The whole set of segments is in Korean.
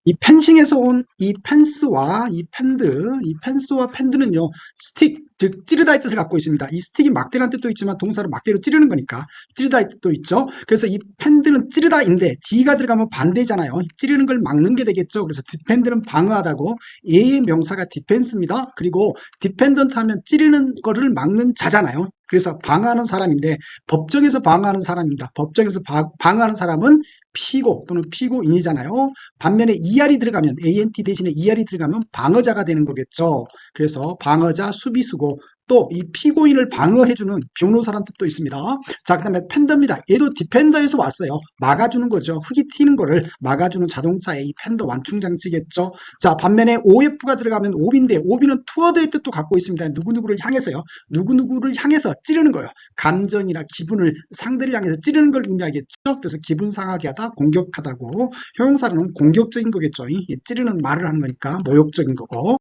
이 펜싱에서 온 이 펜스와 이 펜드, 이 펜스와 펜드는요, 스틱, 즉 찌르다의 뜻을 갖고 있습니다. 이 스틱이 막대라는 뜻도 있지만 동사로 막대로 찌르는 거니까 찌르다의 뜻도 있죠. 그래서 이 펜드는 찌르다인데 D가 들어가면 반대잖아요. 찌르는 걸 막는 게 되겠죠. 그래서 디펜드는 방어하다고 A의 명사가 디펜스입니다. 그리고 디펜던트 하면 찌르는 거를 막는 자잖아요. 그래서 방어하는 사람인데 법정에서 방어하는 사람입니다. 법정에서 방어하는 사람은 피고 또는 피고인이잖아요. 반면에 ER이 들어가면 ANT 대신에 ER이 들어가면 방어자가 되는 거겠죠. 그래서 방어자, 수비수고 또 이 피고인을 방어해주는 변호사란 뜻도 있습니다. 자, 그 다음에 펜더입니다. 얘도 디펜더에서 왔어요. 막아주는 거죠. 흙이 튀는 거를 막아주는 자동차의 이 펜더 완충장치겠죠. 자, 반면에 OF가 들어가면 오비인데 오비는 투어드의 뜻도 갖고 있습니다. 누구누구를 향해서요. 누구누구를 향해서 찌르는 거예요. 감정이나 기분을 상대를 향해서 찌르는 걸 의미하겠죠. 그래서 기분 상하게 하다, 공격하다고. 형용사로는 공격적인 거겠죠. 찌르는 말을 하는 거니까 모욕적인 거고.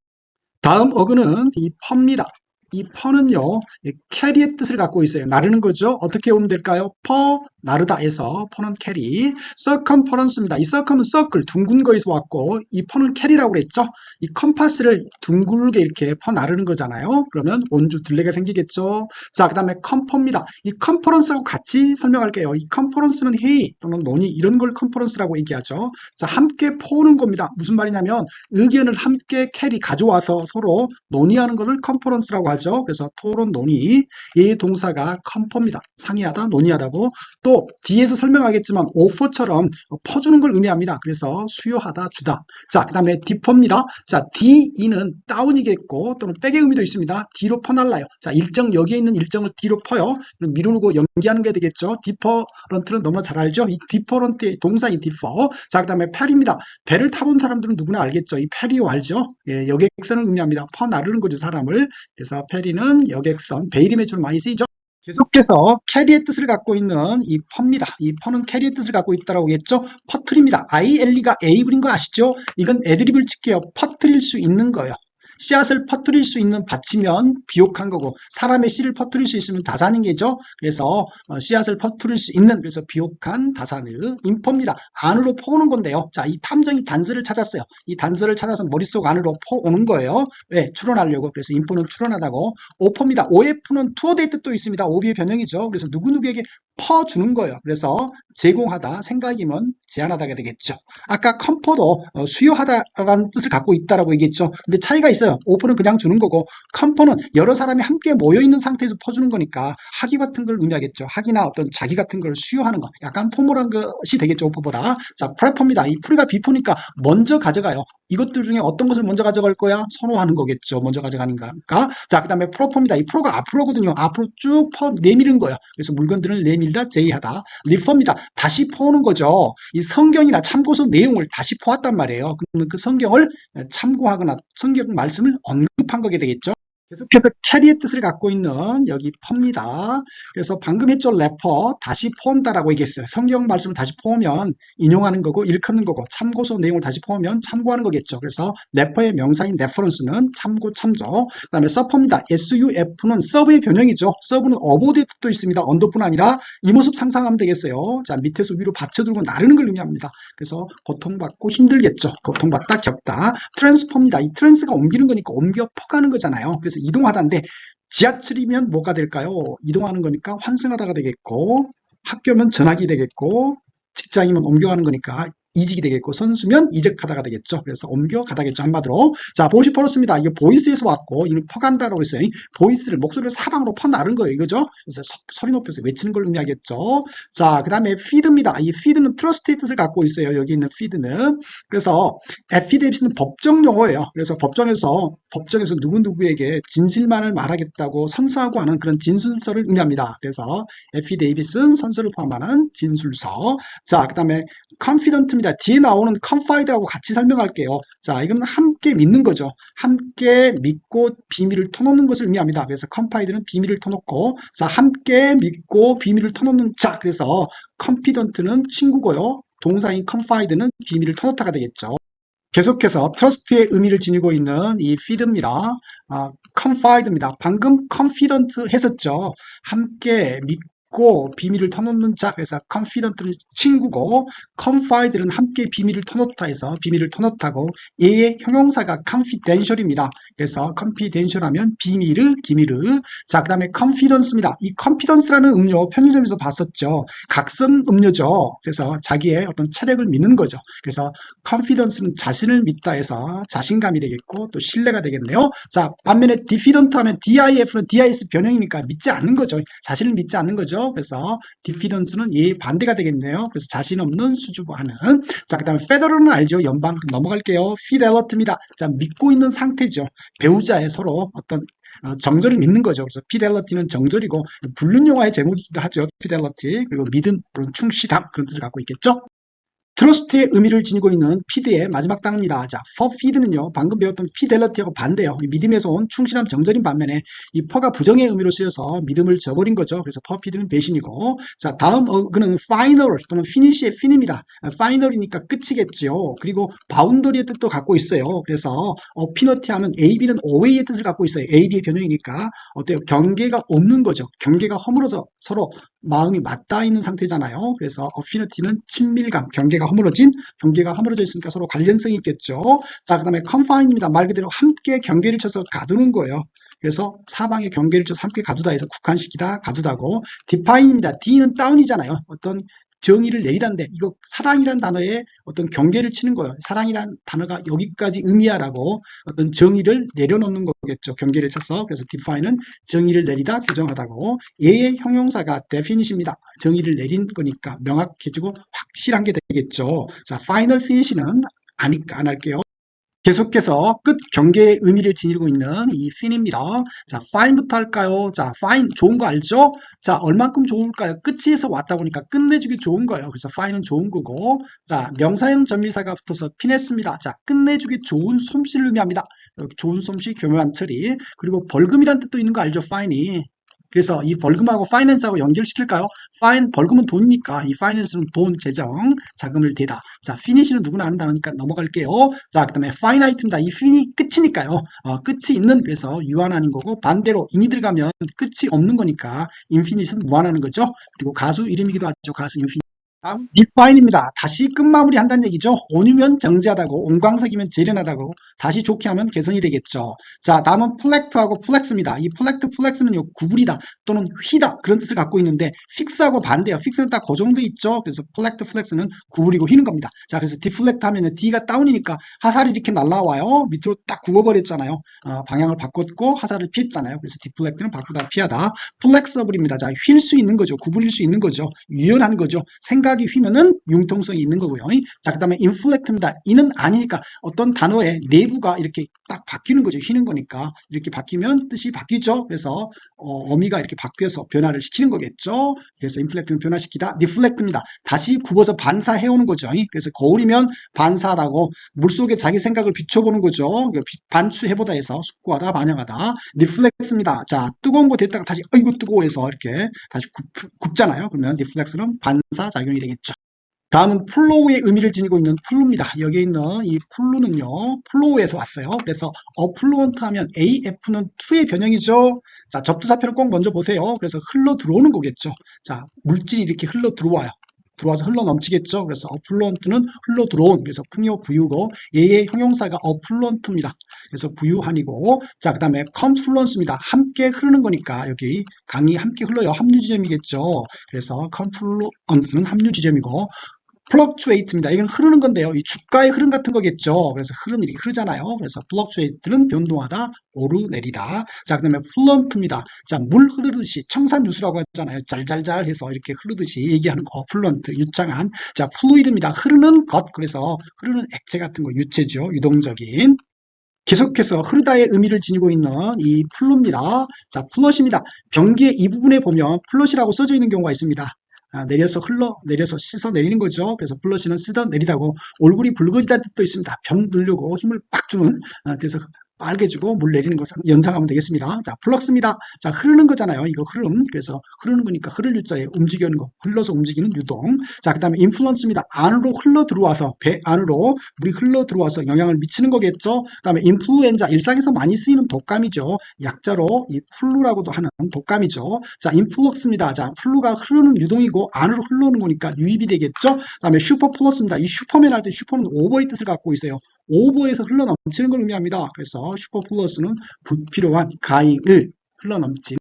다음 어근은 이 퍼입니다. 이 퍼는요, 캐리의 뜻을 갖고 있어요. 나르는 거죠. 어떻게 오면 될까요? 퍼, 나르다에서 퍼는 캐리. 서컴퍼런스입니다. 이 서컴은 서클, 둥근 거에서 왔고, 이 퍼는 캐리라고 그랬죠. 이 컴파스를 둥글게 이렇게 퍼 나르는 거잖아요. 그러면 원주 둘레가 생기겠죠. 자, 그 다음에 컴퍼입니다. 이 컨퍼런스하고 같이 설명할게요. 이 컨퍼런스는 회의 또는 논의 이런 걸 컨퍼런스라고 얘기하죠. 자, 함께 퍼오는 겁니다. 무슨 말이냐면 의견을 함께 캐리 가져와서 서로 논의하는 것을 컨퍼런스라고 하죠. 그래서 토론, 논의. 이 동사가 컨퍼입니다. 상의하다, 논의하다고. 또 뒤에서 설명하겠지만 오퍼처럼 퍼주는 걸 의미합니다. 그래서 수요하다, 주다. 자, 그 다음에 디퍼입니다. 자, D는 다운이겠고 또는 백의 의미도 있습니다. 뒤로 퍼날라요. 자, 여기에 있는 일정을 뒤로 퍼요. 미루고 연기하는 게 되겠죠. 디퍼런트는 너무나 잘 알죠. 이 디퍼런트의 동사인 디퍼. 자, 그 다음에 페리입니다. 배를 타본 사람들은 누구나 알겠죠. 이 페리오 알죠? 예, 여객선을 의미합니다. 퍼 나르는 거죠, 사람을. 그래서 페리는 여객선, 배 이름에 주로 많이 쓰이죠. 계속해서 캐리의 뜻을 갖고 있는 이 퍼입니다. 이 퍼는 캐리의 뜻을 갖고 있다라고 했죠. 퍼트립니다. ILE가 A 그린 거 아시죠? 이건 애드립을 칠게요. 퍼트릴 수 있는 거예요. 씨앗을 퍼뜨릴 수 있는 밭이면 비옥한 거고 사람의 씨를 퍼뜨릴 수 있으면 다산인 게죠. 그래서 씨앗을 퍼뜨릴 수 있는 그래서 비옥한 다산의 인포입니다. 안으로 퍼오는 건데요. 자, 이 탐정이 단서를 찾았어요. 이 단서를 찾아서 머릿속 안으로 퍼오는 거예요. 왜? 추론하려고. 그래서 인포는 추론하다고. 오퍼입니다. OF는 투어데이 뜻도 있습니다. 오비의 변형이죠. 그래서 누구누구에게 퍼주는 거예요. 그래서 제공하다, 생각이면 제한하다가 되겠죠. 아까 컴포도 수요하다라는 뜻을 갖고 있다라고 얘기했죠. 근데 차이가 있어요. 오퍼는 그냥 주는 거고 컴포는 여러 사람이 함께 모여있는 상태에서 퍼주는 거니까 학위 같은 걸 의미하겠죠. 학위나 어떤 자기 같은 걸 수요하는 거. 약간 포멀한 것이 되겠죠. 오퍼보다. 자, 프레퍼입니다. 이 프리가 비포니까 먼저 가져가요. 이것들 중에 어떤 것을 먼저 가져갈 거야? 선호하는 거겠죠. 먼저 가져가는 거니까. 자, 그 다음에 프로퍼입니다. 이 프로가 앞으로거든요. 앞으로 쭉 내미는 거예요. 그래서 물건들을 내밀다, 제의하다. 리퍼입니다. 다시 퍼오는 거죠. 이 성경이나 참고서 내용을 다시 퍼왔단 말이에요. 그러면 그 성경을 참고하거나 성경 말씀을 언급한 거게 되겠죠. 계속해서 캐리의 뜻을 갖고 있는 여기 퍼입니다. 그래서 방금 했죠. 래퍼 다시 퍼온다라고 얘기했어요. 성경 말씀을 다시 퍼오면 인용하는 거고 일컫는 거고 참고서 내용을 다시 퍼오면 참고하는 거겠죠. 그래서 래퍼의 명사인 레퍼런스는 참고 참조. 그 다음에 서퍼입니다. SUF는 서브의 변형이죠. 서브는 어보드의 뜻도 있습니다. 언더뿐 아니라 이 모습 상상하면 되겠어요. 자, 밑에서 위로 받쳐들고 나르는 걸 의미합니다. 그래서 고통받고 힘들겠죠. 고통받다, 겪다. 트랜스퍼입니다. 이 트랜스가 옮기는 거니까 옮겨 퍼가는 거잖아요. 그래서 이동하다인데 지하철이면 뭐가 될까요? 이동하는 거니까 환승하다가 되겠고 학교면 전학이 되겠고 직장이면 옮겨가는 거니까 이직이 되겠고 선수면 이적하다가 되겠죠. 그래서 옮겨가다겠죠. 한마디로. 자, 보시퍼러스입니다. 이게 보이스에서 왔고 이는 퍼간다라고 했어요. 보이스를 목소리를 사방으로 퍼나른 거예요. 이거죠. 그래서 소리 높여서 외치는 걸 의미하겠죠. 자, 그 다음에 feed입니다. 이 feed는 트러스트의 뜻을 갖고 있어요. 여기 있는 feed는. 그래서 affidavit은 법정 용어예요. 그래서 법정에서 누구누구에게 진실만을 말하겠다고 선서하고 하는 그런 진술서를 의미합니다. 그래서 affidavit은 선서를 포함하는 진술서. 자, 그 다음에 confident입니다. 뒤에 나오는 confide하고 같이 설명할게요. 자, 이건 함께 믿는 거죠. 함께 믿고 비밀을 터놓는 것을 의미합니다. 그래서 confide는 비밀을 터놓고, 자, 함께 믿고 비밀을 터놓는 자. 그래서 confident는 친구고요. 동사인 confide는 비밀을 터놓다가 되겠죠. 계속해서 트러스트의 의미를 지니고 있는 이 feed입니다. confide입니다. 방금 confident 했었죠. 함께 믿고 믿고 비밀을 터놓는 자, 그래서 confident는 친구고 confide는 함께 비밀을 터놓다 해서 비밀을 터놓다고 얘의 형용사가 confidential입니다. 그래서 confidential 하면 비밀을, 기밀을. 자, 그 다음에 confidence입니다. 이 confidence라는 음료 편의점에서 봤었죠. 각성 음료죠. 그래서 자기의 어떤 체력을 믿는 거죠. 그래서 confidence는 자신을 믿다 해서 자신감이 되겠고 또 신뢰가 되겠네요. 자, 반면에 diffident 하면 DIF는 DIS 변형이니까 믿지 않는 거죠. 자신을 믿지 않는 거죠. 그래서 diffidence는 이 반대가 되겠네요. 그래서 자신 없는 수줍어하는. 자, 그 다음에 federal은 알죠. 연방. 넘어갈게요. fidelity입니다. 자, 믿고 있는 상태죠. 배우자의 서로 어떤 정절을 믿는 거죠. 그래서 fidelity는 정절이고 불륜 영화의 제목이기도 하죠. fidelity. 그리고 믿음, 충실함 그런 뜻을 갖고 있겠죠. 트러스트의 의미를 지니고 있는 피드의 마지막 단어입니다. 자, for feed는요, 방금 배웠던 fidelity하고 반대요. 믿음에서 온 충실함 정절인 반면에 이 for가 부정의 의미로 쓰여서 믿음을 저버린 거죠. 그래서 for feed는 배신이고, 자, 다음 그는 final 또는 finish의 fin입니다. final이니까 끝이겠죠. 그리고 boundary의 뜻도 갖고 있어요. 그래서 penalty 하면 A, B는 away의 뜻을 갖고 있어요. A, B의 변형이니까 어때요? 경계가 없는 거죠. 경계가 허물어서 서로 마음이 맞닿아 있는 상태잖아요. 그래서 affinity는 친밀감, 경계가 허물어져 있으니까 서로 관련성이 있겠죠. 자, 그 다음에 confine입니다. 말 그대로 함께 경계를 쳐서 가두는 거예요. 그래서 사방에 경계를 쳐서 함께 가두다 해서 국한시키다, 가두다고. define입니다. D는 다운이잖아요. 어떤 정의를 내리란데 이거 사랑이란 단어에 어떤 경계를 치는 거예요. 사랑이란 단어가 여기까지 의미하라고 어떤 정의를 내려놓는 거겠죠. 경계를 쳐서. 그래서 define은 정의를 내리다, 규정하다고. 얘의 형용사가 definite입니다. 정의를 내린 거니까 명확해지고 확실한 게 되겠죠. 자, final finish는 안 할게요. 계속해서 끝 경계의 의미를 지니고 있는 이 fin입니다. 자, fine부터 할까요? 자, fine 좋은 거 알죠? 자, 얼만큼 좋을까요? 끝에서 왔다 보니까 끝내주기 좋은 거예요. 그래서 fine은 좋은 거고, 자, 명사형 전미사가 붙어서 fin했습니다. 자, 끝내주기 좋은 솜씨를 의미합니다. 좋은 솜씨, 교묘한 처리. 그리고 벌금이란 뜻도 있는 거 알죠? fine이. 그래서 이 벌금하고 파이낸스하고 연결시킬까요? 벌금은 돈이니까 이 파이낸스는 돈, 재정, 자금을 대다. 자, finish는 누구나 아는 단어니까 넘어갈게요. 자, 그 다음에 finite입니다. 이 fin이 끝이니까요. 끝이 있는, 그래서 유한하는 거고, 반대로 in이 들어가면 끝이 없는 거니까 infinite는 무한하는 거죠. 그리고 가수 이름이기도 하죠. 가수 infinite. 다음 define입니다. 다시 끝마무리 한다는 얘기죠. 온유면 정제하다고, 온광석이면 재련하다고, 다시 좋게 하면 개선이 되겠죠. 자, 다음은 플렉트하고 플렉스입니다. 이 플렉트, 플렉스는 구부리다 또는 휘다 그런 뜻을 갖고 있는데 픽스하고 반대요. 픽스는 딱 고정돼 있죠. 그래서 플렉트, 플렉스는 구부리고 휘는 겁니다. 자, 그래서 디플렉트 하면 D가 다운이니까 화살이 이렇게 날라와요. 밑으로 딱 굽어버렸잖아요. 방향을 바꿨고 화살을 피했잖아요. 그래서 디플렉트는 바꾸다 피하다. 플렉서블입니다. 자, 휠 수 있는 거죠. 구부릴 수 있는 거죠. 유연한 거죠. 생각이 휘면은 융통성이 있는 거고요. 자, 그 다음에 inflect입니다. 이는 아니니까 어떤 단어의 내부가 이렇게 딱 바뀌는 거죠. 휘는 거니까 이렇게 바뀌면 뜻이 바뀌죠. 그래서 어미가 이렇게 바뀌어서 변화를 시키는 거겠죠. 그래서 inflect는 변화시키다. deflect입니다. 다시 굽어서 반사해오는 거죠. 그래서 거울이면 반사하다고 물속에 자기 생각을 비춰보는 거죠. 반추해보다 해서 숙고하다, 반영하다. deflect입니다. 자, 뜨거운 거 됐다가 다시 아이고 뜨거워해서 이렇게 다시 굽잖아요. 그러면 deflect는 반사작용이 되겠죠. 다음은 플로우의 의미를 지니고 있는 플루입니다. 여기에 있는 이 플루는요, 플로우에서 왔어요. 그래서 affluent 하면 AF는 to의 변형이죠. 자, 접두사표를 꼭 먼저 보세요. 그래서 흘러 들어오는 거겠죠. 자, 물질이 이렇게 흘러 들어와요. 들어와서 흘러 넘치겠죠. 그래서 affluent는 흘러 들어온, 그래서 풍요 부유고 얘의 형용사가 affluent입니다. 그래서 부유한이고, 자, 그 다음에 confluence입니다. 함께 흐르는 거니까 여기 강이 함께 흘러요. 합류 지점이겠죠. 그래서 confluence는 합류 지점이고, fluctuate입니다. 이건 흐르는 건데요. 이 주가의 흐름 같은 거겠죠. 그래서 흐름이 흐르잖아요. 그래서 fluctuate는 변동하다, 오르내리다. 자, 그 다음에 fluent입니다. 자, 물 흐르듯이 청산유수라고 하잖아요. 잘잘잘 해서 이렇게 흐르듯이 얘기하는 거. fluent, 유창한. 자, fluid입니다. 흐르는 것. 그래서 흐르는 액체 같은 거, 유체죠. 유동적인. 계속해서 흐르다의 의미를 지니고 있는 이 플루입니다. 자, 플러시입니다. 변기의 이 부분에 보면 플러시라고 써져 있는 경우가 있습니다. 내려서 내려서 씻어 내리는 거죠. 그래서 플러시는 쓰다 내리다고, 얼굴이 붉어지다는 뜻도 있습니다. 병 누르고 힘을 빡 주는, 그래서 빨개지고 물 내리는 거 연상하면 되겠습니다. 자, 플럭스입니다. 자, 흐르는 거잖아요. 이거 흐름. 그래서 흐르는 거니까 흐를 유자에 움직이는 거, 흘러서 움직이는 유동. 자, 그 다음에 인플루언스입니다. 안으로 흘러 들어와서, 배 안으로 물이 흘러 들어와서 영향을 미치는 거겠죠. 그 다음에 인플루엔자, 일상에서 많이 쓰이는 독감이죠. 약자로 이 플루라고도 하는 독감이죠. 자, 인플럭스입니다. 자, 플루가 흐르는 유동이고 안으로 흘러오는 거니까 유입이 되겠죠. 그 다음에 슈퍼 플러스입니다. 이 슈퍼맨 할 때 슈퍼는 오버의 뜻을 갖고 있어요. 오버에서 흘러넘치는 걸 의미합니다. 그래서 슈퍼 플러스는 불필요한 가잉을 흘러넘친.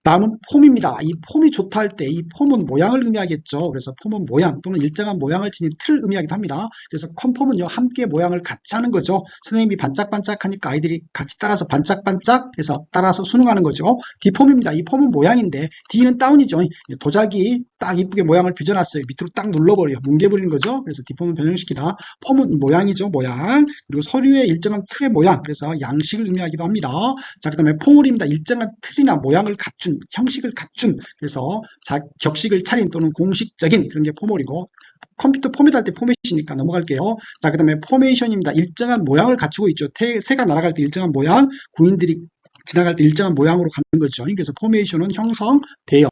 다음은 폼입니다. 이 폼이 좋다 할 때 이 폼은 모양을 의미하겠죠. 그래서 폼은 모양 또는 일정한 모양을 지닌 틀을 의미하기도 합니다. 그래서 컨폼은요, 함께 모양을 같이 하는 거죠. 선생님이 반짝반짝하니까 아이들이 같이 따라서 반짝반짝 해서 따라서 순응하는 거죠. D폼입니다. 이 폼은 모양인데 D는 다운이죠. 도자기 딱 이쁘게 모양을 빚어놨어요. 밑으로 딱 눌러버려요. 뭉개버리는 거죠. 그래서 D폼은 변형시키다. 폼은 모양이죠. 모양. 그리고 서류의 일정한 틀의 모양. 그래서 양식을 의미하기도 합니다. 자, 그 다음에 포물입니다. 일정한 틀이나 모양을 갖춘, 형식을 갖춘, 그래서 격식을 차린 또는 공식적인 그런 게 포멀이고, 컴퓨터 포맷 할 때 포맷이니까 넘어갈게요. 자, 그 다음에 포메이션입니다. 일정한 모양을 갖추고 있죠. 새가 날아갈 때 일정한 모양, 구인들이 지나갈 때 일정한 모양으로 가는 거죠. 그래서 포메이션은 형성, 대형.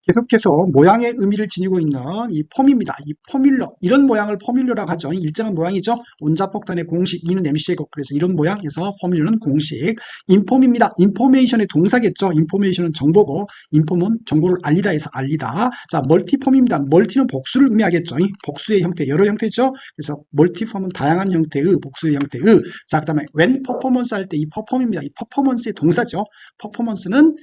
계속해서 모양의 의미를 지니고 있는 이 폼입니다. 이 포뮬러, 이런 모양을 포뮬러라고 하죠. 일정한 모양이죠. 온자폭탄의 공식, E는 MC고, 그래서 이런 모양에서 포뮬러는 공식. 인폼입니다. 인포메이션의 동사겠죠. 인포메이션은 정보고, 인폼은 정보를 알리다 해서 알리다. 자, 멀티폼입니다. 멀티는 복수를 의미하겠죠. 복수의 형태, 여러 형태죠. 그래서 멀티폼은 다양한 형태의, 복수의 형태의. 자, 그 다음에 when 퍼포먼스 할 때 이 퍼폼입니다. 이 퍼포먼스의 동사죠. 퍼포먼스는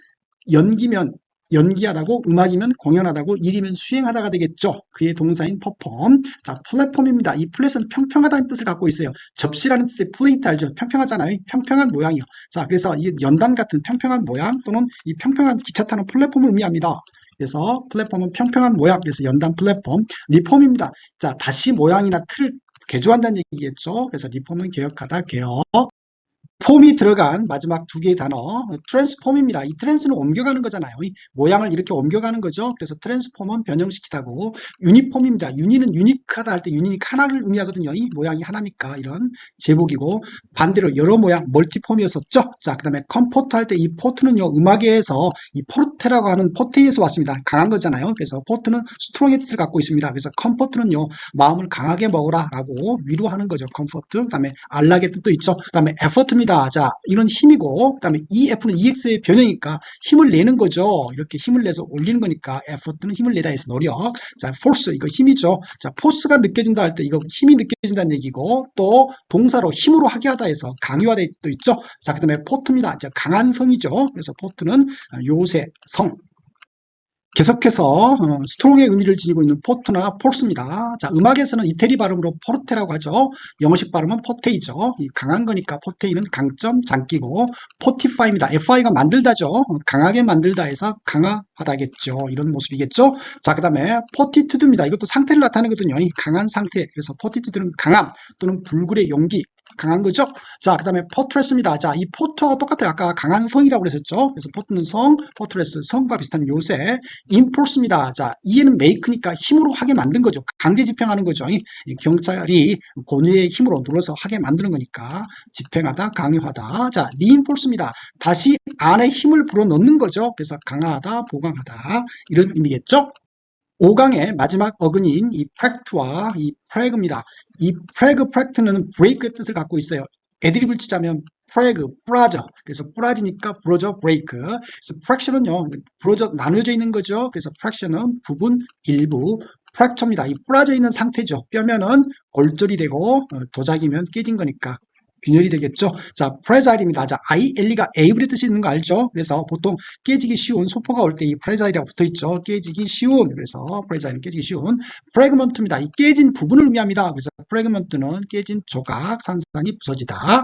연기하다고, 음악이면 공연하다고, 일이면 수행하다가 되겠죠. 그의 동사인 퍼폼. 자, 플랫폼입니다. 이 플랫은 평평하다는 뜻을 갖고 있어요. 접시라는 뜻의 플레이트 알죠? 평평하잖아요. 평평한 모양이요. 자, 그래서 이 연단 같은 평평한 모양 또는 이 평평한 기차 타는 플랫폼을 의미합니다. 그래서 플랫폼은 평평한 모양, 그래서 연단 플랫폼. 리폼입니다. 자, 다시 모양이나 틀을 개조한다는 얘기겠죠. 그래서 리폼은 개혁하다, 개혁. 폼이 들어간 마지막 두 개의 단어, 트랜스폼입니다. 이 트랜스는 옮겨가는 거잖아요. 이 모양을 이렇게 옮겨가는 거죠. 그래서 트랜스폼은 변형시키다고. 유니폼입니다. 유니는 유니크하다 할 때 유니크 하나를 의미하거든요. 이 모양이 하나니까 이런 제복이고, 반대로 여러 모양 멀티폼이었었죠. 자, 그 다음에 컴포트 할 때 이 포트는요, 음악에서 이 포르테라고 하는 포테에서 왔습니다. 강한 거잖아요. 그래서 포트는 스트롱의 뜻을 갖고 있습니다. 그래서 컴포트는요, 마음을 강하게 먹어라 라고 위로하는 거죠. 컴포트. 그 다음에 알락의 뜻도 있죠. 그 다음에 에포트입니다. 자, 이런 힘이고, 그 다음에 EF는 EX의 변형이니까 힘을 내는 거죠. 이렇게 힘을 내서 올리는 거니까 effort는 힘을 내다 해서 노력. 자, force, 이거 힘이죠. 자, force가 느껴진다 할 때 이거 힘이 느껴진다는 얘기고, 또 동사로 힘으로 하게 하다 해서 강요하다 또 있죠. 자, 그 다음에 포트입니다. 자, 강한 성이죠. 그래서 포트는 요새, 성. 계속해서 스트롱의 의미를 지니고 있는 포트나 폴스입니다. 자, 음악에서는 이태리 발음으로 포르테라고 하죠. 영어식 발음은 포테이죠. 강한 거니까 포테이는 강점, 장기고, 포티파이입니다. FI가 만들다죠. 강하게 만들다 해서 강화하다겠죠. 이런 모습이겠죠. 자, 그 다음에 포티투드입니다. 이것도 상태를 나타내거든요. 강한 상태. 그래서 포티투드는 강함 또는 불굴의 용기. 강한 거죠. 자, 그 다음에 포트레스입니다. 자, 이 포트와 똑같아요. 아까 강한 성이라고 그랬었죠. 그래서 포트는 성, 포트레스, 성과 비슷한 요새. 인포스입니다. 자, 이에는 메이크니까 힘으로 하게 만든 거죠. 강제 집행하는 거죠. 경찰이 권위의 힘으로 눌러서 하게 만드는 거니까 집행하다, 강요하다. 자, 리인포스입니다. 다시 안에 힘을 불어넣는 거죠. 그래서 강화하다, 보강하다 이런 의미겠죠. 5강의 마지막 어근인 이 프랙트와 이 프레그입니다. 이 프랙트는 브레이크의 뜻을 갖고 있어요. 애드립을 치자면 부라져. 그래서 부라지니까 부러져, 브레이크. 그래서 프랙션은요, 부러져, 나눠져 있는 거죠. 그래서 프랙션은 부분, 일부, 프랙처입니다. 이 부러져 있는 상태죠. 뼈면은 골절이 되고, 도자기면 깨진 거니까. 균열이 되겠죠. 자, 프레자일입니다. 자, ILE가 able의 뜻이 있는 거 알죠? 그래서 보통 깨지기 쉬운 소포가 올 때 이 프레자일이라고 붙어 있죠. 깨지기 쉬운. 그래서 프레자일은 깨지기 쉬운. 프래그먼트입니다. 이 깨진 부분을 의미합니다. 그래서 프래그먼트는 깨진 조각, 산산이 부서지다.